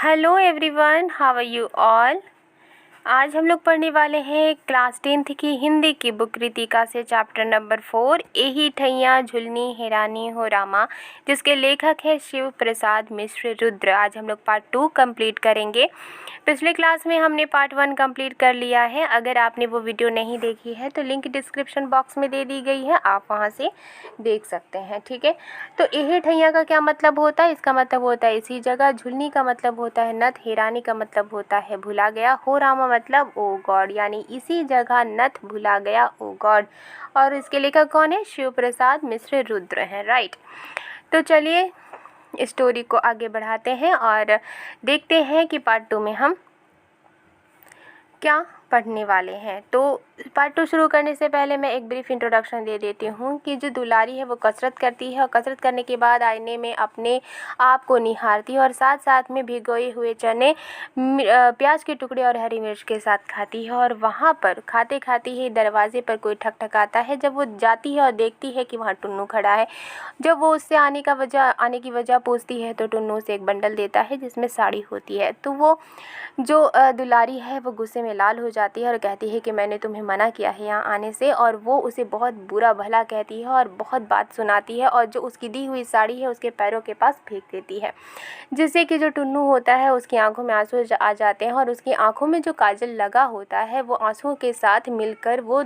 Hello everyone, how are you all. आज हम लोग पढ़ने वाले हैं क्लास 10th की हिंदी की बुक कृतिका से चैप्टर नंबर 4 एही ठैया झुलनी हेरानी हो रामा, जिसके लेखक है शिव प्रसाद मिश्र रुद्र। आज हम लोग पार्ट 2 कंप्लीट करेंगे। पिछले क्लास में हमने पार्ट 1 कंप्लीट कर लिया है। अगर आपने वो वीडियो नहीं देखी है तो लिंक डिस्क्रिप्शन बॉक्स में दे दी गई है, आप वहाँ से देख सकते हैं। ठीक है, तो एही ठैया का क्या मतलब होता है? इसका मतलब होता है इसी जगह। झुलनी का मतलब होता है नथ। हेरानी का मतलब होता है भुला गया। हो रामा मतलब ओ गॉड, यानी इसी जगह नथ भुला गया ओ गॉड। और इसके लेखक कौन है? शिव प्रसाद मिश्र रुद्र हैं। राइट, तो चलिए स्टोरी को आगे बढ़ाते हैं और देखते हैं कि पार्ट 2 में हम क्या पढ़ने वाले हैं। तो पार्ट 2 शुरू करने से पहले मैं एक ब्रीफ इंट्रोडक्शन दे देती हूँ कि जो दुलारी है वो कसरत करती है और कसरत करने के बाद आईने में अपने आप को निहारती है और साथ साथ में भिगोए हुए चने प्याज के टुकड़े और हरी मिर्च के साथ खाती है। और वहाँ पर खाते खाते ही दरवाजे पर कोई ठकठकाता है। जब वो जाती है और देखती है कि वहाँ टुन्नू खड़ा है। जब वो उससे आने की वजह पूछती है तो टुन्नू उसे एक बंडल देता है जिसमें साड़ी होती है। तो वो जो दुलारी है वो गुस्से में लाल हो जाती है और कहती है कि मैंने तुम्हें मना किया है यहाँ आने से। और वो उसे बहुत बुरा भला कहती है और बहुत बात सुनाती है और जो उसकी दी हुई साड़ी है उसके पैरों के पास फेंक देती है, जिससे कि जो टुन्नू होता है उसकी आंखों में आंसू आ जाते हैं और उसकी आंखों में जो काजल लगा होता है वो आंसुओं के साथ मिलकर वो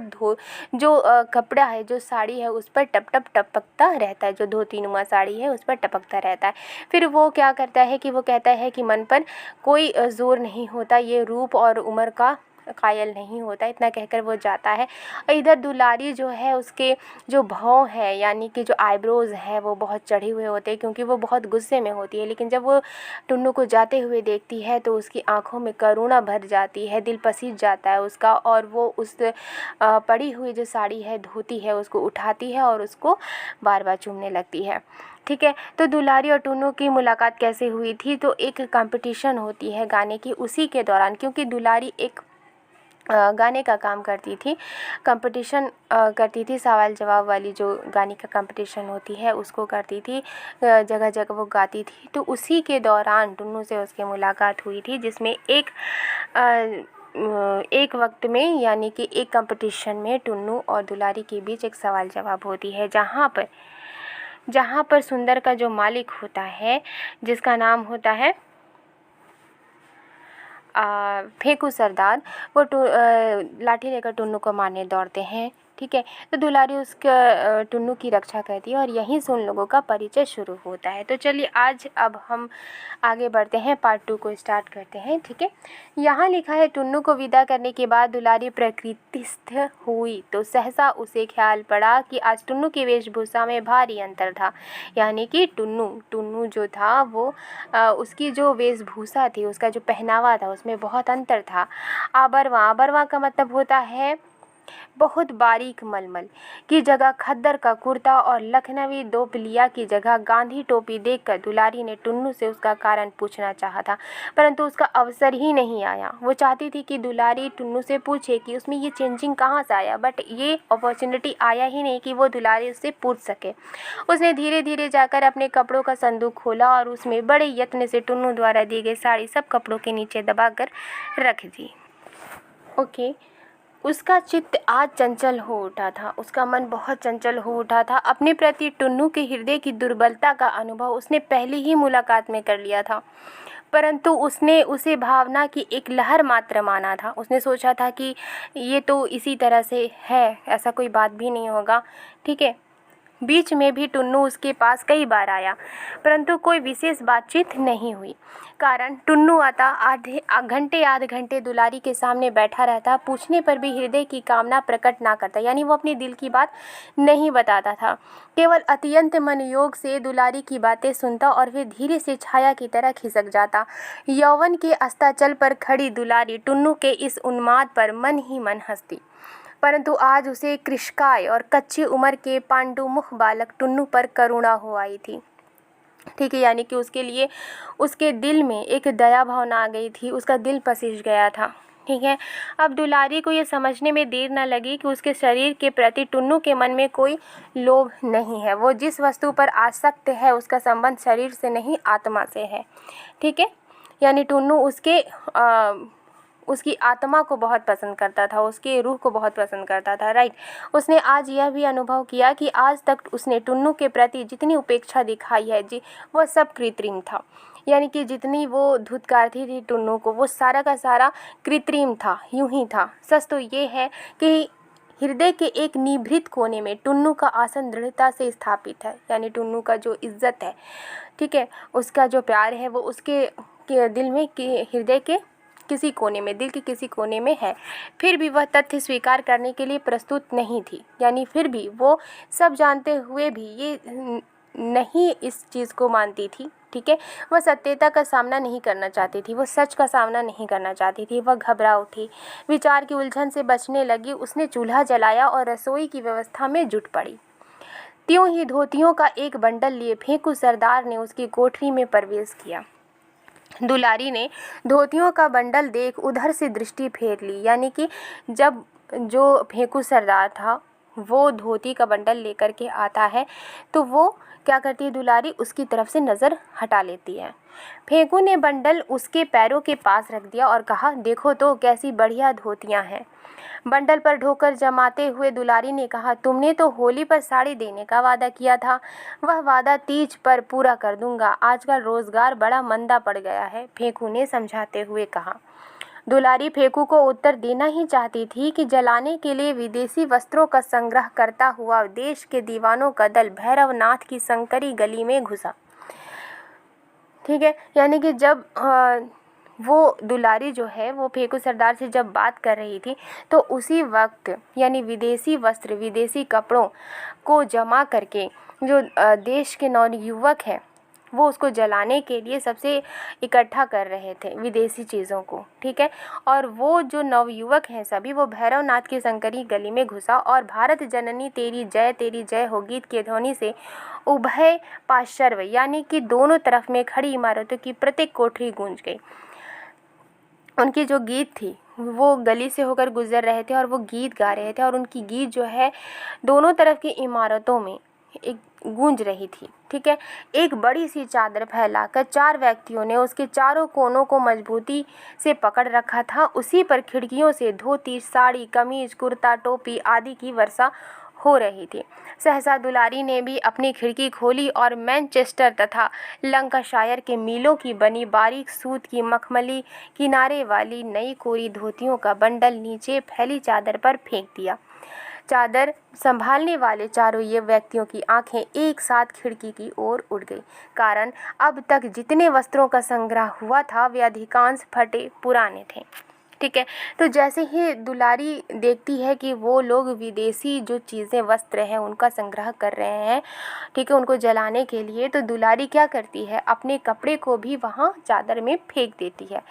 कपड़ा है, जो साड़ी है, उस पर टप टप टपकता रहता है। जो धोती नुमा साड़ी है उस पर टपकता रहता है। फिर वो क्या करता है कि वो कहता है कि मन पर कोई जोर नहीं होता, ये रूप और उम्र का कायल नहीं होता। इतना कहकर वो जाता है। इधर दुलारी जो है उसके जो भौं है यानी कि जो आईब्रोज है वो बहुत चढ़े हुए होते हैं क्योंकि वो बहुत गुस्से में होती है। लेकिन जब वो टुन्नू को जाते हुए देखती है तो उसकी आंखों में करुणा भर जाती है, दिल पसीज जाता है उसका। और वो उस पड़ी हुई जो साड़ी है, धोती है, उसको उठाती है और उसको बार बार चूमने लगती है। ठीक है, तो दुलारी और टुन्नू की मुलाकात कैसे हुई थी? तो एक कंपटीशन होती है गाने की, उसी के दौरान, क्योंकि दुलारी एक गाने का काम करती थी, कंपटीशन करती थी, सवाल जवाब वाली जो गाने का कंपटीशन होती है उसको करती थी, जगह जगह वो गाती थी। तो उसी के दौरान टुन्नू से उसकी मुलाकात हुई थी, जिसमें एक वक्त में यानी कि एक कंपटीशन में टुन्नू और दुलारी के बीच एक सवाल जवाब होती है, जहाँ पर सुंदर का जो मालिक होता है, जिसका नाम होता है फेंकू सरदार, वो लाठी लेकर टुन्नू को मारने दौड़ते हैं। ठीक है, तो दुलारी टुन्नू की रक्षा करती है और यहीं से उन लोगों का परिचय शुरू होता है। तो चलिए अब हम आगे बढ़ते हैं, पार्ट 2 को स्टार्ट करते हैं। ठीक है, यहाँ लिखा है, टुन्नू को विदा करने के बाद दुलारी प्रकृतिस्थ हुई तो सहसा उसे ख्याल पड़ा कि आज टुन्नू की वेशभूषा में भारी अंतर था। यानी कि टुन्नू जो था वो उसकी जो वेशभूषा थी, उसका जो पहनावा था, उसमें बहुत अंतर था। आबरवा का मतलब होता है बहुत बारीक मलमल की जगह खद्दर का कुर्ता और लखनवी दोपलिया की जगह गांधी टोपी देखकर दुलारी ने टुन्नू से उसका कारण पूछना चाहा था, परंतु उसका अवसर ही नहीं आया। वो चाहती थी कि दुलारी टुन्नू से पूछे कि उसमें ये चेंजिंग कहाँ से आया, बट ये अपॉर्चुनिटी आया ही नहीं कि वो दुलारी उससे पूछ सके। उसने धीरे धीरे जाकर अपने कपड़ों का संदूक खोला और उसमें बड़े यत्न से टुन्नू द्वारा दी गई साड़ी सब कपड़ों के नीचे दबाकर रख दी। ओके, उसका चित्त आज चंचल हो उठा था, उसका मन बहुत चंचल हो उठा था। अपने प्रति टुन्नू के हृदय की दुर्बलता का अनुभव उसने पहली ही मुलाकात में कर लिया था, परंतु उसने उसे भावना की एक लहर मात्र माना था। उसने सोचा था कि ये तो इसी तरह से है, ऐसा कोई बात भी नहीं होगा। ठीक है, बीच में भी टुन्नू उसके पास कई बार आया, परंतु कोई विशेष बातचीत नहीं हुई। कारण टुन्नू आता आधे घंटे दुलारी के सामने बैठा रहता, पूछने पर भी हृदय की कामना प्रकट ना करता, यानी वो अपने दिल की बात नहीं बताता था। केवल अत्यंत मनयोग से दुलारी की बातें सुनता और फिर धीरे से छाया की तरह खिसक जाता। यौवन के अस्ताचल पर खड़ी दुलारी टुन्नू के इस उन्माद पर मन ही मन हंसती, परंतु आज उसे कृशकाय और कच्ची उम्र के पांडुमुख बालक टुन्नू पर करुणा हो आई थी। ठीक है, यानी कि उसके लिए उसके दिल में एक दया भावना आ गई थी, उसका दिल पसीज गया था। ठीक है, अब दुलारी को ये समझने में देर न लगी कि उसके शरीर के प्रति टुन्नू के मन में कोई लोभ नहीं है। वो जिस वस्तु पर आसक्त है उसका संबंध शरीर से नहीं आत्मा से है। ठीक है, यानी टुन्नू उसकी आत्मा को बहुत पसंद करता था, उसके रूह को बहुत पसंद करता था, राइट। उसने आज यह भी अनुभव किया कि आज तक उसने टुन्नू के प्रति जितनी उपेक्षा दिखाई है जी, वह सब कृत्रिम था। यानी कि जितनी वो धुतकारती थी टुन्नू को, वो सारा का सारा कृत्रिम था, यूं ही था। सच तो ये है कि हृदय के एक निभृत कोने में टुन्नू का आसन दृढ़ता से स्थापित है। यानी टुन्नू का जो इज्जत है, ठीक है, उसका जो प्यार है, वो उसके दिल में, हृदय के किसी कोने में, दिल के किसी कोने में है। फिर भी वह तथ्य स्वीकार करने के लिए प्रस्तुत नहीं थी। यानी फिर भी वो सब जानते हुए भी ये नहीं इस चीज़ को मानती थी, ठीक है। वह सत्यता का सामना नहीं करना चाहती थी, वो सच का सामना नहीं करना चाहती थी। वह घबरा उठी, विचार की उलझन से बचने लगी। उसने चूल्हा जलाया और रसोई की व्यवस्था में जुट पड़ी। त्यों ही धोतियों का एक बंडल लिए फेंकू सरदार ने उसकी कोठरी में प्रवेश किया। दुलारी ने धोतियों का बंडल देख उधर से दृष्टि फेर ली। यानी कि जब जो फेंकू सरदार था वो धोती का बंडल लेकर के आता है तो वो क्या करती है, दुलारी उसकी तरफ से नज़र हटा लेती है। फेंकू ने बंडल उसके पैरों के पास रख दिया और कहा, देखो तो कैसी बढ़िया धोतियां हैं। बंडल पर ढोकर जमाते हुए दुलारी ने कहा, तुमने तो होली पर साड़ी देने का वादा किया था, वह वादा तीज पर पूरा कर दूंगा। आजकल रोजगार बड़ा मंदा पड़ गया है, फेंकू ने समझाते हुए कहा। दुलारी फेंकू को उत्तर देना ही चाहती थी कि जलाने के लिए विदेशी वस्त्रों का संग्रह करता हुआ देश के दीवानों का दल भैरवनाथ की संकरी गली में घुसा। ठीक है, यानी कि जब वो दुलारी जो है वो फेंकू सरदार से जब बात कर रही थी तो उसी वक्त यानी विदेशी वस्त्र, विदेशी कपड़ों को जमा करके जो देश के नवयुवक हैं वो उसको जलाने के लिए सबसे इकट्ठा कर रहे थे विदेशी चीज़ों को, ठीक है। और वो जो नवयुवक हैं सभी वो भैरवनाथ की संकरी गली में घुसा और भारत जननी तेरी जय हो गीत की ध्वनि से उभय पार्श्व यानी कि दोनों तरफ में खड़ी इमारतों की प्रत्येक कोठरी गूंज गई। उनकी जो गीत थी वो गली से होकर गुजर रहे थे और वो गीत गा रहे थे और उनकी गीत जो है दोनों तरफ की इमारतों में एक गूंज रही थी, ठीक है। एक बड़ी सी चादर फैलाकर 4 व्यक्तियों ने उसके चारों कोनों को मजबूती से पकड़ रखा था। उसी पर खिड़कियों से धोती, साड़ी, कमीज, कुर्ता, टोपी आदि की वर्षा हो रही थी। सहसा दुलारी ने भी अपनी खिड़की खोली और मैनचेस्टर तथा लंकाशायर के मीलों की बनी बारीक सूत की मखमली किनारे वाली नई कोरी धोतियों का बंडल नीचे फैली चादर पर फेंक दिया। चादर संभालने वाले चारों ये व्यक्तियों की आंखें एक साथ खिड़की की ओर उड़ गई। कारण अब तक जितने वस्त्रों का संग्रह हुआ था वे अधिकांश फटे पुराने थे, ठीक है। तो जैसे ही दुलारी देखती है कि वो लोग विदेशी जो चीज़ें, वस्त्र हैं उनका संग्रह कर रहे हैं, ठीक है, उनको जलाने के लिए, तो दुलारी क्या करती है, अपने कपड़े को भी वहाँ चादर में फेंक देती है।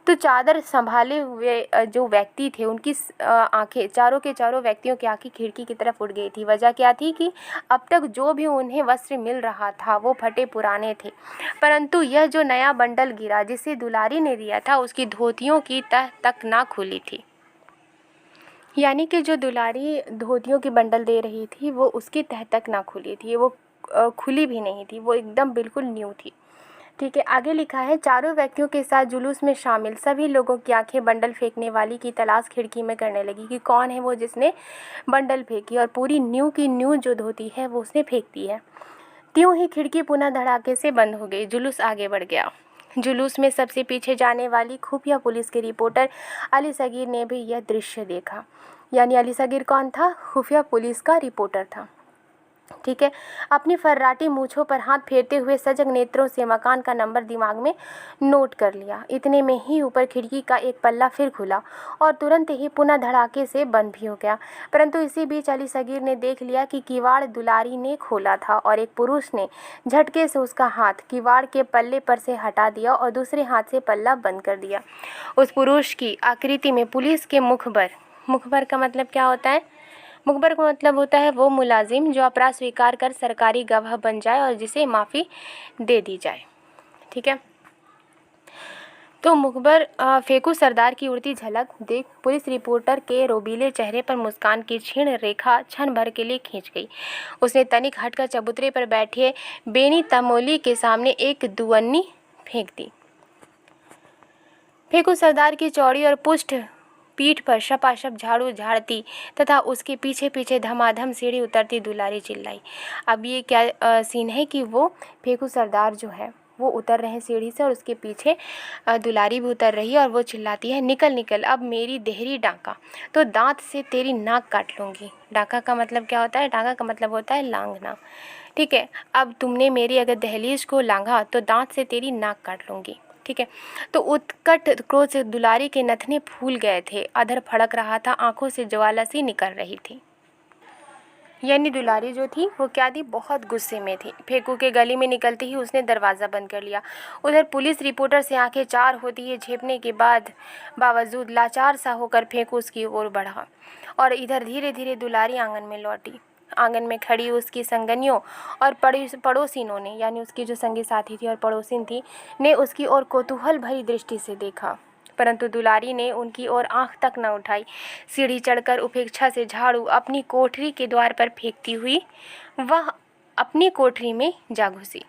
तो चादर संभाले हुए जो व्यक्ति थे उनकी आंखें, चारों के चारों व्यक्तियों की आंखें खिड़की की तरफ उड़ गई थी। वजह क्या थी कि अब तक जो भी उन्हें वस्त्र मिल रहा था वो फटे पुराने थे, परंतु यह जो नया बंडल गिरा जिसे दुलारी ने दिया था उसकी धोतियों की तह तक ना खुली थी। यानी कि जो दुलारी धोतियों की बंडल दे रही थी वो उसकी तह तक ना खुली थी, वो खुली भी नहीं थी, वो एकदम बिल्कुल न्यू थी, ठीक है। आगे लिखा है, चारों व्यक्तियों के साथ जुलूस में शामिल सभी लोगों की आंखें बंडल फेंकने वाली की तलाश खिड़की में करने लगी कि कौन है वो जिसने बंडल फेंकी, और पूरी न्यू की न्यू जो धोती है वो उसने फेंक दी है। त्यों ही खिड़की पुनः धड़ाके से बंद हो गई। जुलूस आगे बढ़ गया। जुलूस में सबसे पीछे जाने वाली खुफिया पुलिस के रिपोर्टर अली सगीर ने भी यह दृश्य देखा। यानी अली सगीर कौन था, खुफिया पुलिस का रिपोर्टर था, ठीक है। अपनी फर्राटी मूंछों पर हाथ फेरते हुए सजग नेत्रों से मकान का नंबर दिमाग में नोट कर लिया। इतने में ही ऊपर खिड़की का एक पल्ला फिर खुला और तुरंत ही पुनः धड़ाके से बंद भी हो गया। परंतु इसी बीच अली सगीर ने देख लिया कि किवाड़ दुलारी ने खोला था और एक पुरुष ने झटके से उसका हाथ किवाड़ के पल्ले पर से हटा दिया और दूसरे हाथ से पल्ला बंद कर दिया। उस पुरुष की आकृति में पुलिस के मुखबर का मतलब क्या होता है, मुखबर का मतलब होता है वो मुलाजिम जो अपराध स्वीकार कर सरकारी गवाह बन जाए और जिसे माफ़ी दे दी जाए, ठीक है। तो मुखबर फेंकू सरदार की उड़ती झलक देख पुलिस रिपोर्टर के रोबीले चेहरे पर मुस्कान की क्षीण रेखा क्षण भर के लिए खींच गई। उसने तनिक हटकर चबूतरे पर बैठे बेनी तमोली के सामने एक दुअन्नी फेंक दी। फेंकू सरदार की चौड़ी और पुष्ट पीठ पर शपाशप झाड़ू झाड़ती तथा उसके पीछे पीछे धमाधम सीढ़ी उतरती दुलारी चिल्लाई। अब ये क्या सीन है कि वो फेंकू सरदार जो है वो उतर रहे हैं सीढ़ी से और उसके पीछे दुलारी भी उतर रही है और वो चिल्लाती है, निकल निकल अब मेरी देहरी डाका, तो दांत से तेरी नाक काट लूँगी। डाका का मतलब क्या होता है? डाका का मतलब होता है लांघना। ठीक है, अब तुमने मेरी अगर दहलीज को लांघा तो दांत से तेरी नाक काट लूँगी। ठीक है, तो उत्कट क्रोध से दुलारी के नथने फूल गए थे, अधर फड़क रहा था, आंखों से ज्वाला सी निकल रही थी। यानी दुलारी जो थी वो क्या थी? बहुत गुस्से में थी। फेंकू के गली में निकलते ही उसने दरवाज़ा बंद कर लिया। उधर पुलिस रिपोर्टर से आंखें चार होती है झेपने के बावजूद लाचार सा होकर फेंकू उसकी ओर बढ़ा और इधर धीरे धीरे दुलारी आंगन में लौटी। आंगन में खड़ी उसकी संगनियों और पड़ोसिनों ने, यानी उसकी जो संगी साथी थी और पड़ोसिन थी, ने उसकी ओर कौतूहल भरी दृष्टि से देखा, परंतु दुलारी ने उनकी ओर आंख तक न उठाई। सीढ़ी चढ़कर उपेक्षा से झाड़ू अपनी कोठरी के द्वार पर फेंकती हुई वह अपनी कोठरी में जा घुसी।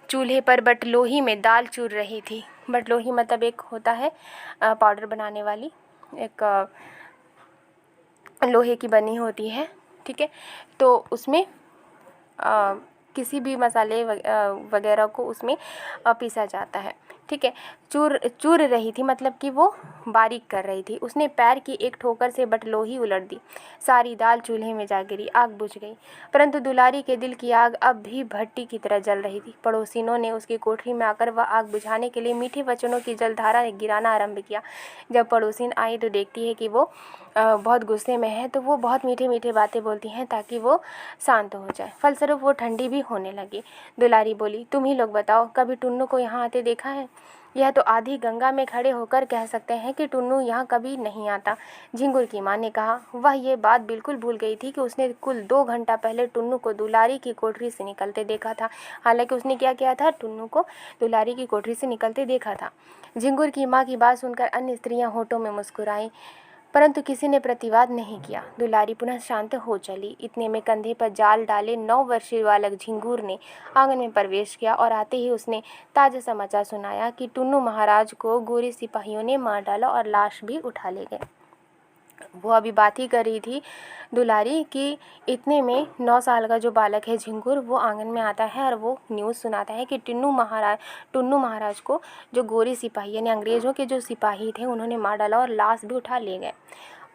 चूल्हे पर बटलोही में दाल चूर रही थी। बटलोही मतलब एक होता है पाउडर बनाने वाली, एक लोहे की बनी होती है। ठीक है, तो उसमें किसी भी मसाले वगैरह को उसमें पीसा जाता है। ठीक है, चूर रही थी मतलब कि वो बारीक कर रही थी। उसने पैर की एक ठोकर से बटलोही उलट दी, सारी दाल चूल्हे में जा गिरी, आग बुझ गई। परंतु दुलारी के दिल की आग अब भी भट्टी की तरह जल रही थी। पड़ोसिनों ने उसकी कोठरी में आकर वह आग बुझाने के लिए मीठे वचनों की जलधारा गिराना आरंभ किया। जब पड़ोसिन आई तो देखती है कि वो बहुत गुस्से में है, तो वो बहुत मीठे मीठे बातें बोलती हैं ताकि वो शांत हो जाए। फलस्वरूप वो ठंडी भी होने लगी। दुलारी बोली, तुम ही लोग बताओ, कभी टुन्नू को यहाँ आते देखा है? यह तो आधी गंगा में खड़े होकर कह सकते हैं कि टुन्नू यहाँ कभी नहीं आता। झिंगुर की माँ ने कहा। वह ये बात बिल्कुल भूल गई थी कि उसने कुल 2 घंटा पहले टुन्नू को दुलारी की कोठरी से निकलते देखा था। हालांकि उसने क्या किया था? टुन्नू को दुलारी की कोठरी से निकलते देखा था। झिंगुर की माँ की बात सुनकर अन्य स्त्रियाँ होठों में मुस्कुराईं, परंतु किसी ने प्रतिवाद नहीं किया। दुलारी पुनः शांत हो चली। इतने में कंधे पर जाल डाले 9 वर्षीय बालक झिंगूर ने आंगन में प्रवेश किया और आते ही उसने ताज़ा समाचार सुनाया कि टुन्नू महाराज को गोरे सिपाहियों ने मार डाला और लाश भी उठा ले गए। वो अभी बात ही कर रही थी दुलारी कि इतने में 9 साल का जो बालक है झिंगुर, वो आंगन में आता है और वो न्यूज़ सुनाता है कि टुन्नू महाराज को जो गोरे सिपाही यानी अंग्रेज़ों के जो सिपाही थे उन्होंने मार डाला और लाश भी उठा ले गए।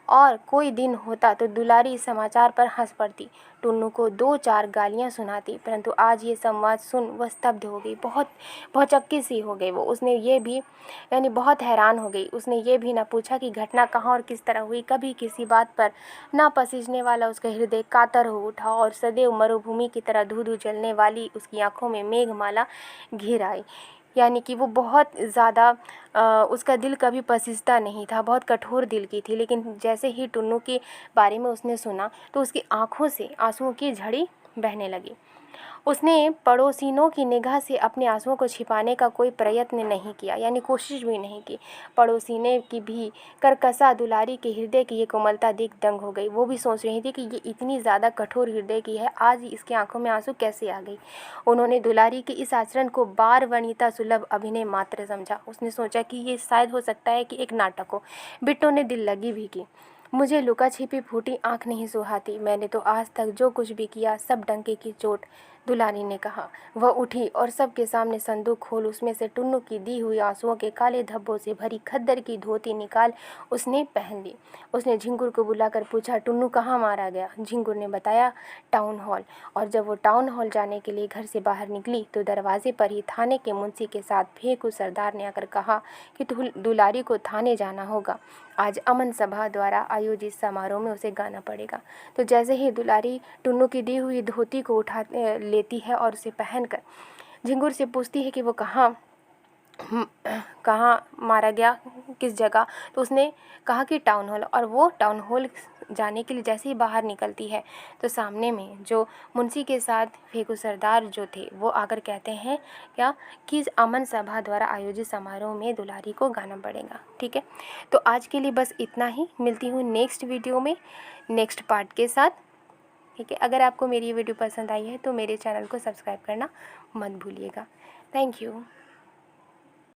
और कोई दिन होता तो दुलारी इस समाचार पर हंस पड़ती, टुन्नू को 2-4 गालियां सुनाती, परंतु आज ये संवाद सुन वह स्तब्ध हो गई। बहुत भौचक्की सी हो गई वो। उसने ये भी यानी बहुत हैरान हो गई। उसने ये भी ना पूछा कि घटना कहाँ और किस तरह हुई। कभी किसी बात पर ना पसीजने वाला उसका हृदय कातर हो उठा और सदैव मरुभूमि की तरह धू धू जलने वाली उसकी आंखों में मेघमाला घिर आई। यानी कि वो बहुत ज़्यादा उसका दिल कभी पसीजता नहीं था, बहुत कठोर दिल की थी। लेकिन जैसे ही टुन्नू के बारे में उसने सुना तो उसकी आंखों से आंसुओं की झड़ी बहने लगी। उसने पड़ोसिनों की निगाह से अपने आंसुओं को छिपाने का कोई प्रयत्न नहीं किया, यानी कोशिश भी नहीं की। पड़ोसिने की भी करकसा दुलारी के हृदय की ये कोमलता देख दंग हो गई। वो भी सोच रही थी कि ये इतनी ज़्यादा कठोर हृदय की है, आज इसकी आंखों में आंसू कैसे आ गई। उन्होंने दुलारी के इस आचरण को बार वनिता सुलभ अभिनय मात्र समझा। उसने सोचा कि ये शायद हो सकता है कि एक नाटक हो। बिट्टो ने दिल लगी भी की। मुझे लुका छिपी फूटी आंख नहीं सुहाती, मैंने तो आज तक जो कुछ भी किया सब डंके की चोट, दुलारी ने कहा। वह उठी और सबके सामने संदूक खोल उसमें से टुन्नू की दी हुई आंसुओं के काले धब्बों से भरी खद्दर की धोती निकाल उसने पहन ली। उसने झिंगुर को बुलाकर पूछा, टुन्नू कहाँ मारा गया? झिंगुर ने बताया, टाउन हॉल। और जब वो टाउन हॉल जाने के लिए घर से बाहर निकली तो दरवाजे पर ही थाने के मुंशी के साथ फेंकू सरदार ने आकर कहा कि दुलारी को थाने जाना होगा, आज अमन सभा द्वारा आयोजित समारोह में उसे गाना पड़ेगा। तो जैसे ही दुलारी टुन्नू की दी हुई धोती को उठा लेती है और उसे पहनकर झिंगुर से पूछती है कि वो कहाँ मारा गया, किस जगह, तो उसने कहा कि टाउन हॉल। और वो टाउन हॉल जाने के लिए जैसे ही बाहर निकलती है तो सामने में जो मुंशी के साथ फेंकू सरदार जो थे वो आकर कहते हैं क्या कि अमन सभा द्वारा आयोजित समारोह में दुलारी को गाना पड़ेगा। ठीक है, तो आज के लिए बस इतना ही। मिलती हूँ नेक्स्ट वीडियो में नेक्स्ट पार्ट के साथ। ठीक है, अगर आपको मेरी ये वीडियो पसंद आई है तो मेरे चैनल को सब्सक्राइब करना मत भूलिएगा। Thank you.